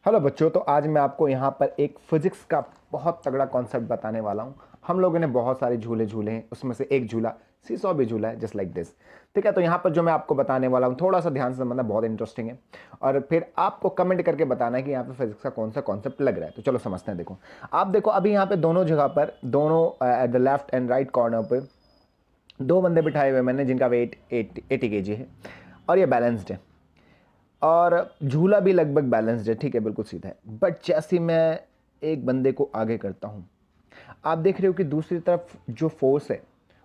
Hello बच्चों, तो आज मैं आपको यहाँ पर एक फिजिक्स का बहुत तगड़ा कॉन्सेप्ट बताने वाला हूँ। हम लोगों ने बहुत सारे झूले झूले हैं, उसमें से एक झूला सीसॉ भी झूला है, जस्ट लाइक दिस। ठीक है, तो यहाँ पर जो मैं आपको बताने वाला हूँ थोड़ा सा ध्यान से समझना, बहुत इंटरेस्टिंग है। और फिर आपको कमेंट करके बताना है कि यहाँ पे फिजिक्स का कौन सा कॉन्सेप्ट लग रहा है। तो चलो समझते हैं। देखो, आप देखो अभी यहाँ पे दोनों जगह पर, दोनों at the left and right corner पे दो बंदे बिठाए हुए मैंने, जिनका वेट 80 kg है और ये बैलेंस्ड है और झूला भी लगभग बैलेंस्ड है। ठीक है, बिल्कुल सीधा है। बट जैसे मैं एक बंदे को आगे करता हूँ, आप देख रहे हो कि दूसरी तरफ जो फोर्स है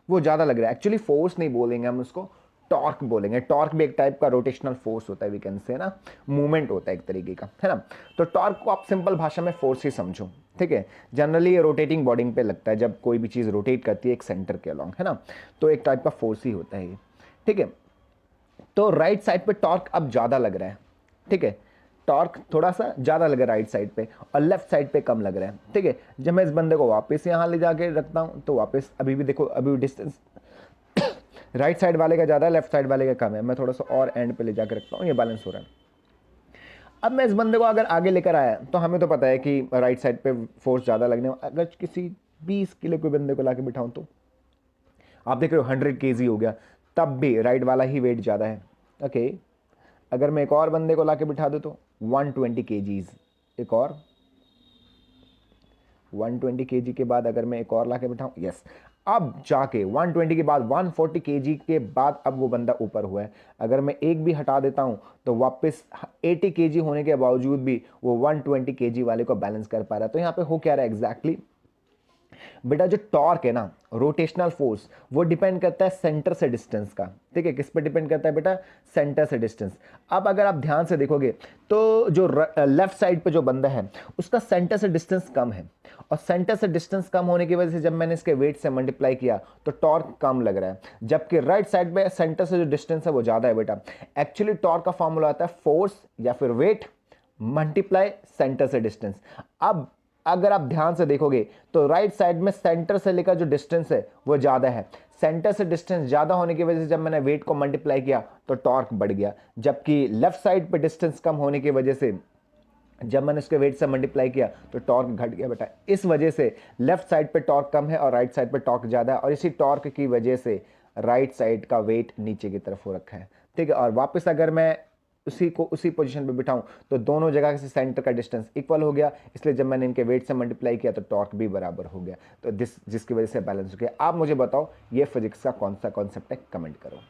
वो ज़्यादा लग रहा है। एक्चुअली फोर्स नहीं बोलेंगे हम उसको, टॉर्क बोलेंगे। टॉर्क भी एक टाइप का रोटेशनल फोर्स होता है, वी कैन से ना, मूवमेंट होता है एक तरीके का, है ना। तो टॉर्क को आप सिंपल भाषा में फोर्स ही समझो। ठीक है, जनरली ये रोटेटिंग बॉडी पे लगता है, जब कोई भी चीज़ रोटेट करती है एक सेंटर के अलॉन्ग, है ना। तो एक टाइप का फोर्स ही होता है ये। ठीक है, तो राइट साइड पे टॉर्क अब ज़्यादा लग रहा है। ठीक है, टॉर्क थोड़ा सा ज़्यादा लग रहा है राइट साइड पे और लेफ्ट साइड पे कम लग रहा है। ठीक है, जब मैं इस बंदे को वापस यहाँ ले जाके रखता हूँ तो वापस अभी भी देखो, अभी डिस्टेंस राइट साइड वाले का ज़्यादा है, लेफ्ट साइड वाले का कम है। मैं थोड़ा सा और एंड पे ले जाकर रखता हूँ, ये बैलेंस हो रहा है। अब मैं इस बंदे को अगर आगे लेकर आया तो हमें तो पता है कि राइट साइड पे फोर्स ज़्यादा लगने, अगर किसी 20 किलो के बंदे को ला के बिठाऊँ तो आप देख रहे हो 100 kg हो गया, तब भी राइट वाला ही वेट ज़्यादा है। ओके, अगर मैं एक और बंदे को ला के बिठा दूँ तो 120 kgs, एक और 120 kg के बाद अगर मैं एक और ला के बिठाऊँ, यस, अब जाके 120 के बाद 140 kg के बाद अब वो बंदा ऊपर हुआ है। अगर मैं एक भी हटा देता हूँ तो वापस 80 kg होने के बावजूद भी वो 120 kg वाले को बैलेंस कर पा रहा है। तो यहाँ पे हो क्या रहा है एग्जैक्टली, बेटा जो टॉर्क है ना, रोटेशनल फोर्स, वो डिपेंड करता है सेंटर से डिस्टेंस का। ठीक है, किस पे डिपेंड करता है बेटा, सेंटर से डिस्टेंस। अब अगर आप ध्यान से देखोगे तो जो लेफ्ट साइड पे जो बंदा है उसका सेंटर से डिस्टेंस कम है, और सेंटर से डिस्टेंस कम होने की वजह से जब मैंने इसके वेट से मल्टीप्लाई किया तो टॉर्क कम लग रहा है, जबकि राइट साइड पे सेंटर से जो डिस्टेंस है वो ज्यादा है। बेटा एक्चुअली टॉर्क का फॉर्मूला आता है फोर्स या फिर वेट मल्टीप्लाई सेंटर से डिस्टेंस। अब अगर आप ध्यान से देखोगे तो राइट साइड में सेंटर से लेकर जो डिस्टेंस है वो ज्यादा है। सेंटर से डिस्टेंस ज्यादा होने की वजह से जब मैंने वेट को मल्टीप्लाई किया तो टॉर्क बढ़ गया, जबकि लेफ्ट साइड पे डिस्टेंस कम होने की वजह से जब मैंने उसके वेट से मल्टीप्लाई किया तो टॉर्क घट गया। बेटा इस वजह से लेफ्ट साइड पे टॉर्क कम है और राइट साइड पे टॉर्क ज्यादा है, और इसी टॉर्क की वजह से राइट साइड का वेट नीचे की तरफ हो रखा है। ठीक है, और वापस अगर मैं उसी को उसी पोजीशन पे बिठाऊं तो दोनों जगह से सेंटर का डिस्टेंस इक्वल हो गया, इसलिए जब मैंने इनके वेट से मल्टीप्लाई किया तो टॉर्क भी बराबर हो गया। तो जिसकी वजह से बैलेंस हो गया। आप मुझे बताओ ये फिजिक्स का कौन सा कॉन्सेप्ट है, कमेंट करो।